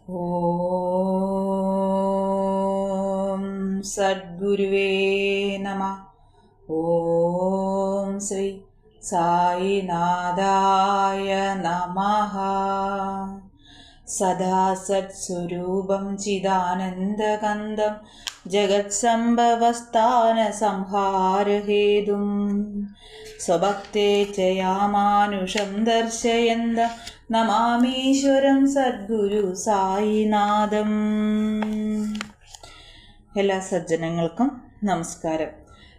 ഓം സദ്ഗുരുവേ നമ. ഓം ശ്രീ സായിനാഥായ നമഃ. സദാ സത്സ്വരൂപം ചിദാനന്ദകന്ദം ജഗത്സംഭവസ്ഥാന സംഹാരഹേതും സ്വഭക്തേ ച യാമാനുഷം ദർശയന്ത നമാമീശ്വരം സദ്ഗുരു സായിനാഥം. എല്ലാ സജ്ജനങ്ങൾക്കും നമസ്കാരം.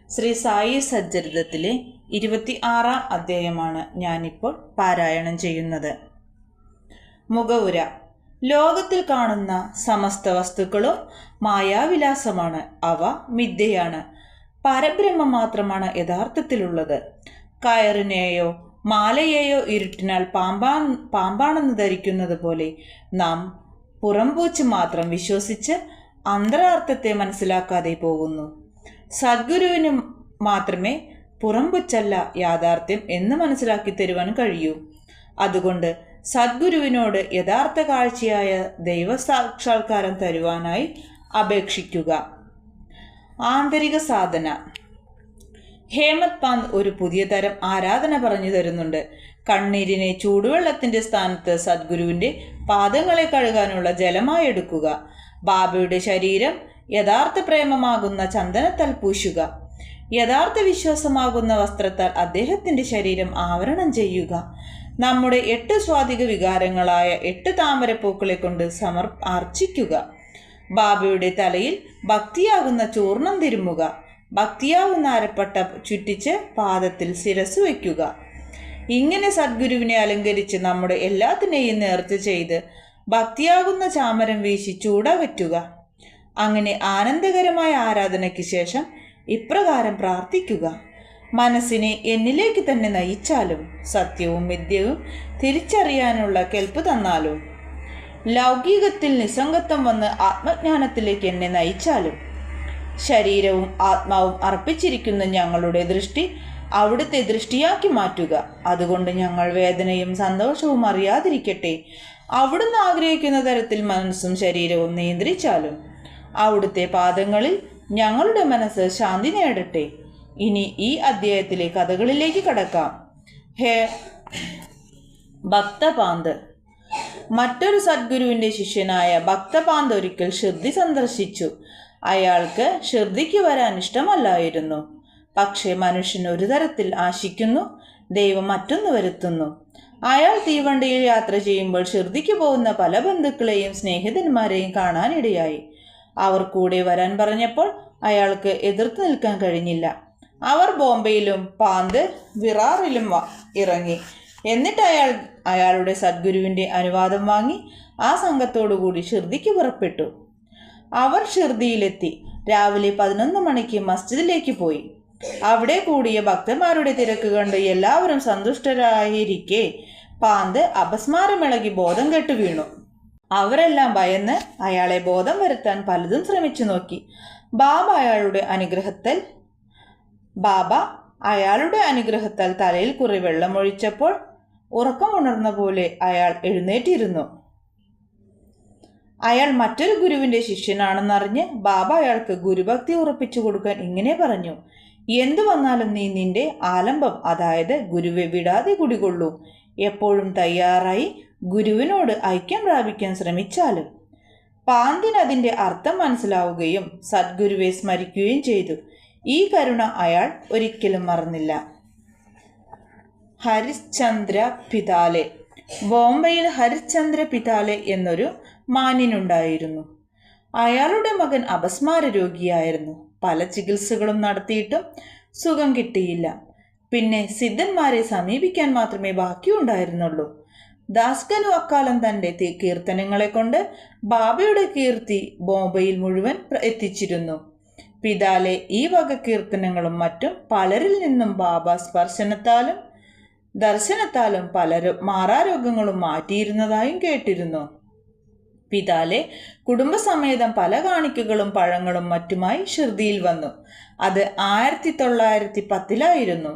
ശ്രീ സായി സച്ചരിതത്തിലെ 26-ാം അധ്യായമാണ് ഞാനിപ്പോൾ പാരായണം ചെയ്യുന്നത്. മുഖവുര. ലോകത്തിൽ കാണുന്ന സമസ്ത വസ്തുക്കളും മായാവിലാസമാണ്. അവ മിഥ്യയാണ്. പരബ്രഹ്മം മാത്രമാണ് യഥാർത്ഥത്തിലുള്ളത്. കയറിനെയോ മാലയെയോ ഇരുട്ടിനാൽ പാമ്പാണെന്ന് ധരിക്കുന്നത് പോലെ നാം പുറംപൂച്ച് മാത്രം വിശ്വസിച്ച് അന്തരാർത്ഥത്തെ മനസ്സിലാക്കാതെ പോകുന്നു. സദ്ഗുരുവിന് മാത്രമേ പുറംപുച്ചല്ല യാഥാർത്ഥ്യം എന്ന് മനസ്സിലാക്കി തരുവാൻ കഴിയൂ. അതുകൊണ്ട് സദ്ഗുരുവിനോട് യഥാർത്ഥ കാഴ്ചയായ ദൈവസാക്ഷാത്കാരം തരുവാനായി അപേക്ഷിക്കുക. ആന്തരിക സാധന. ഹേമത് പാന്ത് ഒരു പുതിയ തരം ആരാധന പറഞ്ഞു തരുന്നുണ്ട്. കണ്ണീരിനെ ചൂടുവെള്ളത്തിന്റെ സ്ഥാനത്ത് സദ്ഗുരുവിന്റെ പാദങ്ങളെ കഴുകാനുള്ള ജലമായി എടുക്കുക. ബാബയുടെ ശരീരം യഥാർത്ഥ പ്രേമമാകുന്ന ചന്ദനത്താൽ പൂശുക. യഥാർത്ഥ വിശ്വാസമാകുന്ന വസ്ത്രത്താൽ അദ്ദേഹത്തിന്റെ ശരീരം ആവരണം ചെയ്യുക. നമ്മുടെ 8 സ്വാധിക വികാരങ്ങളായ 8 താമരപ്പൂക്കളെ കൊണ്ട് അർച്ചിക്കുക. ബാബയുടെ തലയിൽ ഭക്തിയാകുന്ന ചൂർണം തിരുമുക. ഭക്തിയാകുന്ന അരപ്പട്ട ചുറ്റിച്ച് പാദത്തിൽ ശിരസ് വയ്ക്കുക. ഇങ്ങനെ സദ്ഗുരുവിനെ അലങ്കരിച്ച് നമ്മുടെ എല്ലാത്തിനെയും നേർച്ച ചെയ്ത് ഭക്തിയാകുന്ന ചാമരം വീശി ചൂടകറ്റുക. അങ്ങനെ ആനന്ദകരമായ ആരാധനയ്ക്ക് ശേഷം ഇപ്രകാരം പ്രാർത്ഥിക്കുക: മനസ്സിനെ എന്നിലേക്ക് തന്നെ നയിച്ചാലും, സത്യവും മിഥ്യവും തിരിച്ചറിയാനുള്ള കെൽപ്പ് തന്നാലും, ലൗകികത്തിൽ നിസ്സംഗത്വം വന്ന് ആത്മജ്ഞാനത്തിലേക്ക് എന്നെ നയിച്ചാലും, ശരീരവും ആത്മാവും അർപ്പിച്ചിരിക്കുന്ന ഞങ്ങളുടെ ദൃഷ്ടി അവിടുത്തെ ദൃഷ്ടിയാക്കി മാറ്റുക. അതുകൊണ്ട് ഞങ്ങൾ വേദനയും സന്തോഷവും അറിയാതിരിക്കട്ടെ. അവിടുന്ന് ആഗ്രഹിക്കുന്ന തരത്തിൽ മനസ്സും ശരീരവും നിയന്ത്രിച്ചാലും അവിടുത്തെ പാദങ്ങളിൽ ഞങ്ങളുടെ മനസ്സ് ശാന്തി നേടട്ടെ. ഇനി ഈ അധ്യായത്തിലെ കഥകളിലേക്ക് കടക്കാം. ഭക്തപാന്ത്. മറ്റൊരു സദ്ഗുരുവിന്റെ ശിഷ്യനായ ഭക്തപാന്ത് ഒരിക്കൽ ഷിർദി സന്ദർശിച്ചു. അയാൾക്ക് ഷിർദിക്ക് വരാൻ ഇഷ്ടമല്ലായിരുന്നു. പക്ഷേ മനുഷ്യൻ ഒരു തരത്തിൽ ആശിക്കുന്നു, ദൈവം മറ്റൊന്ന് വരുത്തുന്നു. അയാൾ തീവണ്ടിയിൽ യാത്ര ചെയ്യുമ്പോൾ ഷിർദിക്ക് പോകുന്ന പല ബന്ധുക്കളെയും സ്നേഹിതന്മാരെയും കാണാനിടയായി. അവർ കൂടെ വരാൻ പറഞ്ഞപ്പോൾ അയാൾക്ക് എതിർത്ത് നിൽക്കാൻ കഴിഞ്ഞില്ല. അവർ ബോംബെയിലും പാന്ത് വിറാറിലും ഇറങ്ങി. എന്നിട്ട് അയാളുടെ സദ്ഗുരുവിന്റെ അനുവാദം വാങ്ങി ആ സംഘത്തോടുകൂടി ഷിർദിക്ക് പുറപ്പെട്ടു. അവർ ഷിർദിയിലെത്തി. രാവിലെ 11 മണിക്ക് മസ്ജിദിലേക്ക് പോയി. അവിടെ കൂടിയ ഭക്തന്മാരുടെ തിരക്ക് കണ്ട് എല്ലാവരും സന്തുഷ്ടരായിരിക്കെ പാന്ത് അപസ്മാരമിളകി ബോധം കെട്ടു വീണു. അവരെല്ലാം ഭയന്ന് അയാളെ ബോധം വരുത്താൻ പലതും ശ്രമിച്ചു നോക്കി. ബാബ അയാളുടെ അനുഗ്രഹത്താൽ തലയിൽ കുറെ വെള്ളമൊഴിച്ചപ്പോൾ ഉറക്കമുണർന്ന പോലെ അയാൾ എഴുന്നേറ്റിരുന്നു. അയാൾ മറ്റൊരു ഗുരുവിന്റെ ശിഷ്യനാണെന്നറിഞ്ഞ് ബാബ അയാൾക്ക് ഗുരുഭക്തി ഉറപ്പിച്ചു കൊടുക്കാൻ ഇങ്ങനെ പറഞ്ഞു: എന്തു വന്നാലും നീ നിന്റെ ആലംബം, അതായത് ഗുരുവെ വിടാതെ കുടികൊള്ളൂ. എപ്പോഴും തയ്യാറായി ഗുരുവിനോട് ഐക്യം പ്രാപിക്കാൻ ശ്രമിച്ചാലും. പാന്തിന് അതിന്റെ അർത്ഥം മനസ്സിലാവുകയും സദ്ഗുരുവെ സ്മരിക്കുകയും ചെയ്തു. ഈ കരുണ അയാൾ ഒരിക്കലും മറന്നില്ല. ഹരിശ്ചന്ദ്ര പിതാലെ. ബോംബെയിൽ ഹരിശ്ചന്ദ്ര പിതാലെ എന്നൊരു മാന്യനുണ്ടായിരുന്നു. അയാളുടെ മകൻ അപസ്മാര രോഗിയായിരുന്നു. പല ചികിത്സകളും നടത്തിയിട്ടും സുഖം കിട്ടിയില്ല. പിന്നെ സിദ്ധന്മാരെ സമീപിക്കാൻ മാത്രമേ ബാക്കിയുണ്ടായിരുന്നുള്ളൂ. ദാസ്കനു അക്കാലം തൻ്റെ കീർത്തനങ്ങളെ കൊണ്ട് ബാബയുടെ കീർത്തി ബോംബെയിൽ മുഴുവൻ എത്തിച്ചിരുന്നു. പിതാലെ ഈ വക കീർത്തനങ്ങളും മറ്റും പലരിൽ നിന്നും ബാബ സ്പർശനത്താലും ദർശനത്താലും പലരും മാറാരോഗങ്ങളും മാറ്റിയിരുന്നതായും കേട്ടിരുന്നു. പിതാലെ കുടുംബസമേതം പല കാണിക്കകളും പഴങ്ങളും മറ്റുമായി ഷിർദിയിൽ വന്നു. അത് 1910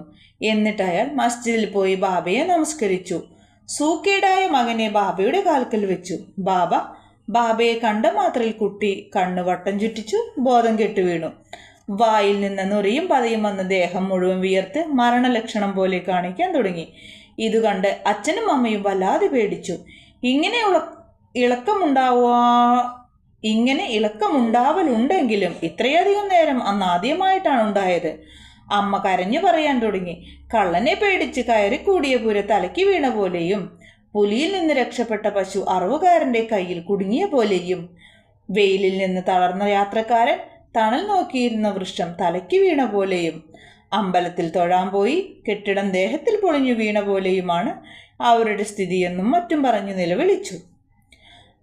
എന്നിട്ട് അയാൾ മസ്ജിദിൽ പോയി ബാബയെ നമസ്കരിച്ചു. സൂക്കേടായ മകനെ ബാബയുടെ കാൽക്കൽ വെച്ചു. ബാബ ബാബയെ കണ്ട മാത്രയിൽ കുട്ടി കണ്ണു വട്ടം ചുറ്റിച്ചു ബോധം കെട്ടു വീണു. വായിൽ നിന്ന് നുരയും പതയും വന്ന് ദേഹം മുഴുവൻ വിയർത്ത് മരണലക്ഷണം പോലെ കാണിക്കാൻ തുടങ്ങി. ഇത് കണ്ട് അച്ഛനും അമ്മയും വല്ലാതെ പേടിച്ചു. ഇങ്ങനെ ഇളക്കമുണ്ടാവലുണ്ടെങ്കിലും ഇത്രയധികം നേരം അന്ന് ആദ്യമായിട്ടാണ് ഉണ്ടായത്. അമ്മ കരഞ്ഞു പറയാൻ തുടങ്ങി. കള്ളനെ പേടിച്ച് കയറിക്കൂടിയ പുര തലയ്ക്ക് വീണ പോലെയും, പുലിയിൽ നിന്ന് രക്ഷപ്പെട്ട പശു അറവുകാരന്റെ കയ്യിൽ കുടുങ്ങിയ പോലെയും, വെയിലിൽ നിന്ന് തളർന്ന യാത്രക്കാരൻ തണൽ നോക്കിയിരുന്ന വൃക്ഷം തലയ്ക്ക് വീണ പോലെയും, അമ്പലത്തിൽ തൊഴാൻ പോയി കെട്ടിടം ദേഹത്തിൽ പൊളിഞ്ഞു വീണ പോലെയുമാണ് അവരുടെ സ്ഥിതിയെന്നും മറ്റും പറഞ്ഞു നിലവിളിച്ചു.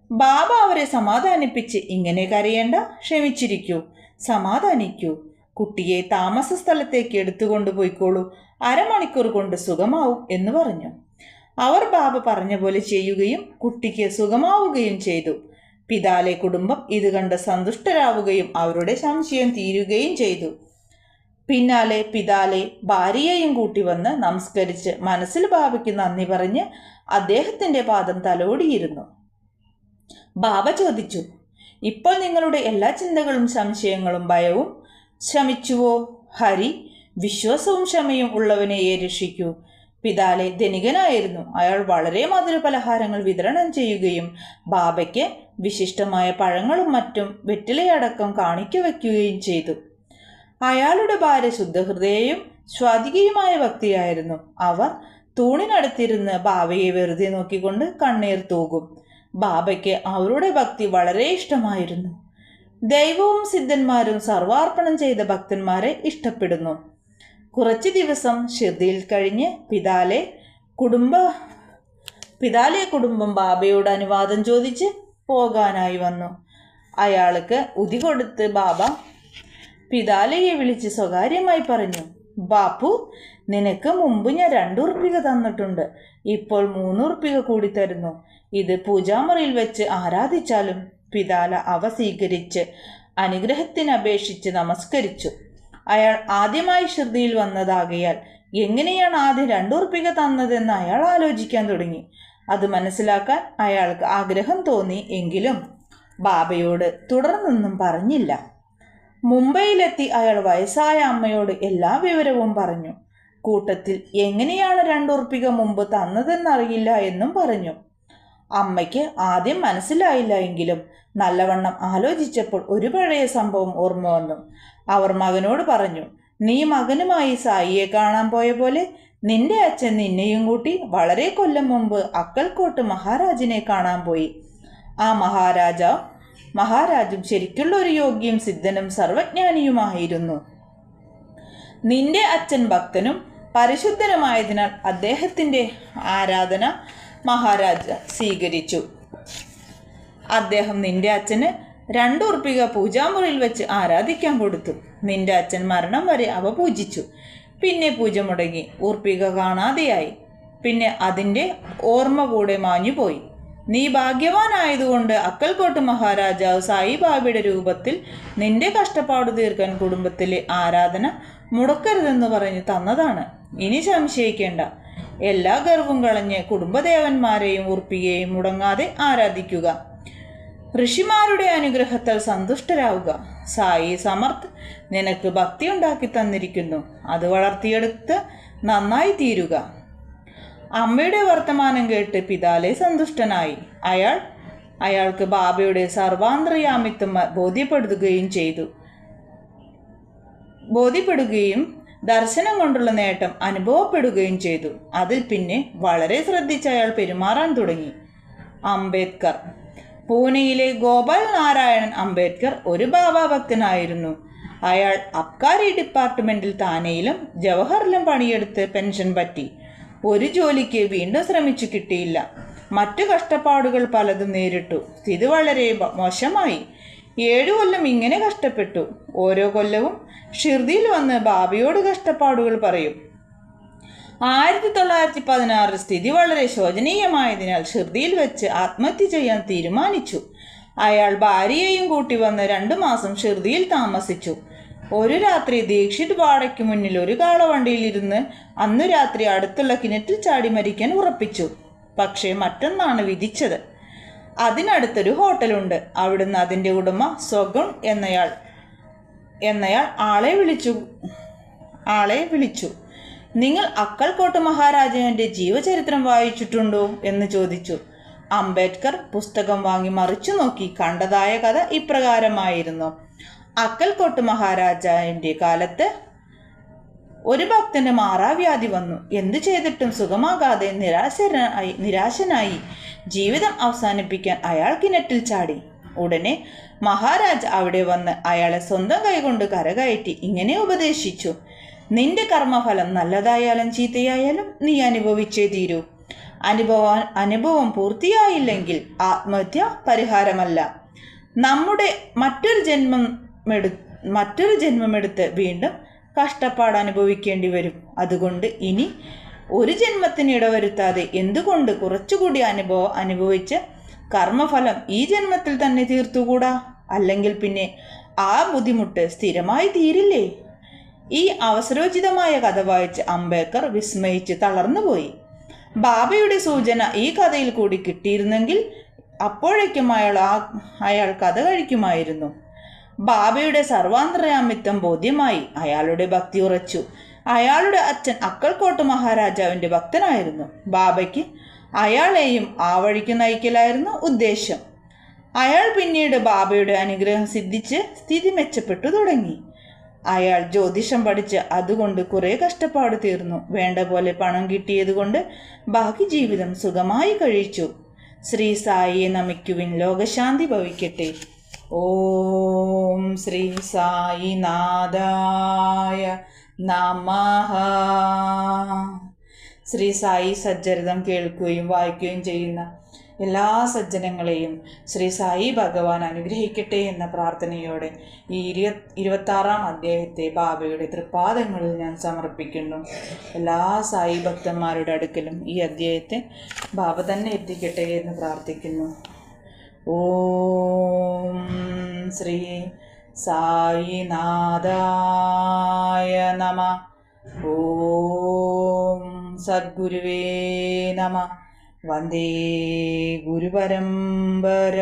ബാബ അവരെ സമാധാനിപ്പിച്ച്, ഇങ്ങനെ കരയേണ്ട, ക്ഷമിച്ചിരിക്കൂ, സമാധാനിക്കൂ, കുട്ടിയെ താമസ സ്ഥലത്തേക്ക് എടുത്തുകൊണ്ടുപോയിക്കോളൂ, അരമണിക്കൂർ കൊണ്ട് സുഖമാവും എന്ന് പറഞ്ഞു. അവർ ബാബ പറഞ്ഞ പോലെ ചെയ്യുകയും കുട്ടിക്ക് സുഖമാവുകയും ചെയ്തു. പിതാലെ കുടുംബം ഇത് കണ്ട് സന്തുഷ്ടരാവുകയും അവരുടെ സംശയം തീരുകയും ചെയ്തു. പിന്നാലെ പിതാലെ ഭാര്യയെയും കൂട്ടി വന്ന് നമസ്കരിച്ച് മനസ്സിൽ ബാബയ്ക്ക് നന്ദി പറഞ്ഞ് അദ്ദേഹത്തിൻ്റെ പാദം തലോടിയിരുന്നു. ബാബ ചോദിച്ചു, ഇപ്പോൾ നിങ്ങളുടെ എല്ലാ ചിന്തകളും സംശയങ്ങളും ഭയവും ശമിച്ചുവോ? ഹരി വിശ്വാസവും ക്ഷമയും ഉള്ളവനെയെ രക്ഷിക്കൂ. പിതാലെ ധനികനായിരുന്നു. അയാൾ വളരെ മധുരപലഹാരങ്ങൾ വിതരണം ചെയ്യുകയും ബാബയ്ക്ക് വിശിഷ്ടമായ പഴങ്ങളും മറ്റും വെറ്റിലയടക്കം കാണിക്ക വയ്ക്കുകയും ചെയ്തു. അയാളുടെ ഭാര്യ ശുദ്ധഹൃദയയും സ്വാതികയുമായ ഭക്തിയായിരുന്നു. അവർ തൂണിനടുത്തിരുന്ന് ബാബയെ വെറുതെ നോക്കിക്കൊണ്ട് കണ്ണീർ തൂകും. ബാബയ്ക്ക് അവരുടെ ഭക്തി വളരെ ഇഷ്ടമായിരുന്നു. ദൈവവും സിദ്ധന്മാരും സർവാർപ്പണം ചെയ്ത ഭക്തന്മാരെ ഇഷ്ടപ്പെടുന്നു. കുറച്ചു ദിവസം ഷിർദിയിൽ കഴിഞ്ഞ് പിതാലെ കുടുംബം ബാബയോട് അനുവാദം ചോദിച്ച് പോകാനായി വന്നു. അയാൾക്ക് ഉതി കൊടുത്ത് ബാബ പിതാലയെ വിളിച്ച് സ്വകാര്യമായി പറഞ്ഞു, ബാപ്പു, നിനക്ക് മുമ്പ് ഞാൻ 2 ഉറുപ്പിക തന്നിട്ടുണ്ട്. ഇപ്പോൾ 3 ഉറുപ്പിക കൂടി തരുന്നു. ഇത് പൂജാമുറിയിൽ വെച്ച് ആരാധിച്ചാലും. പിതാല അവ സ്വീകരിച്ച് അനുഗ്രഹത്തിനപേക്ഷിച്ച് നമസ്കരിച്ചു. അയാൾ ആദ്യമായി ഷിർദിയിൽ വന്നതാകയാൽ എങ്ങനെയാണ് ആദ്യം 2 ഉറുപ്പിക തന്നതെന്ന് അയാൾ ആലോചിക്കാൻ തുടങ്ങി. അത് മനസ്സിലാക്കാൻ അയാൾക്ക് ആഗ്രഹം തോന്നി. എങ്കിലും ബാബയോട് തുടർന്നൊന്നും പറഞ്ഞില്ല. മുംബൈയിലെത്തി അയാൾ വയസ്സായ അമ്മയോട് എല്ലാ വിവരവും പറഞ്ഞു. കൂട്ടത്തിൽ എങ്ങനെയാണ് 2 ഉറുപ്പിക മുമ്പ് തന്നതെന്നറിയില്ല എന്നും പറഞ്ഞു. അമ്മയ്ക്ക് ആദ്യം മനസ്സിലായില്ല. എങ്കിലും നല്ലവണ്ണം ആലോചിച്ചപ്പോൾ ഒരു പഴയ സംഭവം ഓർമ്മ വന്നു. അവർ മകനോട് പറഞ്ഞു, നീ മകനുമായി സായിയെ കാണാൻ പോയ പോലെ നിന്റെ അച്ഛൻ നിന്നെയും കൂട്ടി വളരെ കൊല്ലം മുമ്പ് അക്കൽക്കോട്ട് മഹാരാജിനെ കാണാൻ പോയി. ആ മഹാരാജും ശരിക്കുള്ള ഒരു യോഗ്യയും സിദ്ധനും സർവജ്ഞാനിയുമായിരുന്നു. നിന്റെ അച്ഛൻ ഭക്തനും പരിശുദ്ധനുമായതിനാൽ അദ്ദേഹത്തിൻ്റെ ആരാധന മഹാരാജ സ്വീകരിച്ചു. അദ്ദേഹം നിന്റെ അച്ഛന് 2 ഉറുപ്പിക പൂജാമുറിയിൽ വെച്ച് ആരാധിക്കാൻ കൊടുത്തു. നിന്റെ അച്ഛൻ മരണം വരെ അവ പൂജിച്ചു. പിന്നെ പൂജ മുടങ്ങി, ഉറുപ്പിക കാണാതെയായി. പിന്നെ അതിൻ്റെ ഓർമ്മ കൂടെ മാഞ്ഞുപോയി. നീ ഭാഗ്യവാനായതുകൊണ്ട് അക്കൽക്കോട്ട് മഹാരാജാവ് സായിബാബയുടെ രൂപത്തിൽ നിന്റെ കഷ്ടപ്പാട് തീർക്കാൻ കുടുംബത്തിലെ ആരാധന മുടക്കരുതെന്ന് പറഞ്ഞു തന്നതാണ്. ഇനി സംശയിക്കേണ്ട. എല്ലാ ഗർവും കളഞ്ഞ് കുടുംബദേവന്മാരെയും ഉറുപ്പികയെയും മുടങ്ങാതെ ആരാധിക്കുക. ഋഷിമാരുടെ അനുഗ്രഹത്താൽ സന്തുഷ്ടരാവുക. സായി സമർത്ഥ് നിനക്ക് ഭക്തി ഉണ്ടാക്കി തന്നിരിക്കുന്നു. അത് വളർത്തിയെടുത്ത് നന്നായി തീരുക. അമ്മയുടെ വർത്തമാനം കേട്ട് പിതാലെ സന്തുഷ്ടനായി. അയാൾക്ക് ബാബയുടെ സർവാന്തർയാമിത്വം ബോധ്യപ്പെടുകയും ദർശനം കൊണ്ടുള്ള നേട്ടം അനുഭവപ്പെടുകയും ചെയ്തു. അതിൽ പിന്നെ വളരെ ശ്രദ്ധിച്ച് അയാൾ പെരുമാറാൻ തുടങ്ങി. അംബേദ്കർ. പൂനെയിലെ ഗോപാൽ നാരായണൻ അംബേദ്കർ ഒരു ബാബാ ഭക്തനായിരുന്നു. അയാൾ അബ്കാരി ഡിപ്പാർട്ട്മെന്റിൽ താനെയിലും ജവഹറിലും പണിയെടുത്ത് പെൻഷൻ പറ്റി. ഒരു ജോലിക്ക് വീണ്ടും ശ്രമിച്ചു കിട്ടിയില്ല. മറ്റു കഷ്ടപ്പാടുകൾ പലതും നേരിട്ടു. സ്ഥിതി വളരെ മോശമായി. 7 കൊല്ലം ഇങ്ങനെ കഷ്ടപ്പെട്ടു. ഓരോ കൊല്ലവും ഷിർദിയിൽ വന്ന് ബാബയോട് കഷ്ടപ്പാടുകൾ പറയും. 1916 സ്ഥിതി വളരെ ശോചനീയമായതിനാൽ ഷിർദിയിൽ വെച്ച് ആത്മഹത്യ ചെയ്യാൻ തീരുമാനിച്ചു. അയാൾ ഭാര്യയെയും കൂട്ടി വന്ന് 2 മാസം ഷിർദിയിൽ താമസിച്ചു. ഒരു രാത്രി ദീക്ഷിത് വാടയ്ക്ക് മുന്നിൽ ഒരു കാളവണ്ടിയിലിരുന്ന് അന്നു രാത്രി അടുത്തുള്ള കിണറ്റിൽ ചാടി മരിക്കാൻ ഉറപ്പിച്ചു. പക്ഷേ മറ്റൊന്നാണ് വിധിച്ചത്. അതിനടുത്തൊരു ഹോട്ടലുണ്ട്. അവിടുന്ന് അതിൻ്റെ ഉടമ സ്വഗുൺ എന്നയാൾ ആളെ വിളിച്ചു. നിങ്ങൾ അക്കൽക്കോട്ട് മഹാരാജാവിൻ്റെ ജീവചരിത്രം വായിച്ചിട്ടുണ്ടോ എന്ന് ചോദിച്ചു. അംബേദ്കർ പുസ്തകം വാങ്ങി മറിച്ചു നോക്കി. കണ്ടതായ കഥ ഇപ്രകാരമായിരുന്നു. അക്കൽക്കോട്ട് മഹാരാജാവിൻ്റെ കാലത്ത് ഒരു ഭക്തന് മാറാവ്യാധി വന്നു. എന്തു ചെയ്തിട്ടും സുഖമാകാതെ നിരാശനായി ജീവിതം അവസാനിപ്പിക്കാൻ അയാൾ കിണറ്റിൽ ചാടി. ഉടനെ മഹാരാജ് അവിടെ വന്ന് അയാളെ സ്വന്തം കൈകൊണ്ട് കരകയറ്റി ഇങ്ങനെ ഉപദേശിച്ചു: നിന്റെ കർമ്മഫലം നല്ലതായാലും ചീത്തയായാലും നീ അനുഭവിച്ചേ തീരൂ. അനുഭവം പൂർത്തിയായില്ലെങ്കിൽ ആത്മഹത്യ പരിഹാരമല്ല. നമ്മുടെ മറ്റൊരു ജന്മമെടുത്ത് വീണ്ടും കഷ്ടപ്പാട് അനുഭവിക്കേണ്ടി വരും. അതുകൊണ്ട് ഇനി ഒരു ജന്മത്തിന് ഇടവരുത്താതെ എന്തുകൊണ്ട് കുറച്ചുകൂടി അനുഭവിച്ച് കർമ്മഫലം ഈ ജന്മത്തിൽ തന്നെ തീർത്തുകൂടാ? അല്ലെങ്കിൽ പിന്നെ ആ ബുദ്ധിമുട്ട് സ്ഥിരമായി തീരില്ലേ? ഈ അവസരോചിതമായ കഥ വായിച്ച് അംബേദ്കർ വിസ്മയിച്ച് തളർന്നുപോയി. ബാബയുടെ സൂചന ഈ കഥയിൽ കൂടി കിട്ടിയിരുന്നെങ്കിൽ അപ്പോഴേക്കും അയാൾ കഥ കഴിക്കുമായിരുന്നു. ബാബയുടെ സർവാന്തർയാമിത്വം ബോധ്യമായി. അയാളുടെ ഭക്തി ഉറച്ചു. അയാളുടെ അച്ഛൻ അക്കൽക്കോട്ട് മഹാരാജാവിൻ്റെ ഭക്തനായിരുന്നു. ബാബയ്ക്ക് അയാളെയും ആ വഴിക്ക് നയിക്കലായിരുന്നു ഉദ്ദേശം. അയാൾ പിന്നീട് ബാബയുടെ അനുഗ്രഹം സിദ്ധിച്ച് സ്ഥിതി മെച്ചപ്പെട്ടു തുടങ്ങി. അയാൾ ജ്യോതിഷം പഠിച്ച് അതുകൊണ്ട് കുറേ കഷ്ടപ്പാട് തീർന്നു. വേണ്ട പോലെ പണം കിട്ടിയതുകൊണ്ട് ബാക്കി ജീവിതം സുഖമായി കഴിച്ചു. ശ്രീ സായിയെ നമിക്കുവിൻ. ലോകശാന്തി ഭവിക്കട്ടെ. ഓം ശ്രീ സായിനാഥായ നമഃ. ശ്രീ സായി സച്ചരിതം കേൾക്കുകയും വായിക്കുകയും ചെയ്യുന്ന എല്ലാ സജ്ജനങ്ങളെയും ശ്രീ സായി ഭഗവാൻ അനുഗ്രഹിക്കട്ടെ എന്ന പ്രാർത്ഥനയോടെ ഈ 26-ാം അധ്യായത്തെ ബാബയുടെ തൃപ്പാദങ്ങളിൽ ഞാൻ സമർപ്പിക്കുന്നു. എല്ലാ സായി ഭക്തന്മാരുടെ അടുക്കലും ഈ അധ്യായത്തെ ബാബ തന്നെ എത്തിക്കട്ടെ എന്ന് പ്രാർത്ഥിക്കുന്നു. ഓം ശ്രീ സായിനാഥായ നമഃ. ഓം സദ്ഗുരുവേ നമഃ. വന്ദേ ഗുരുപരമ്പര.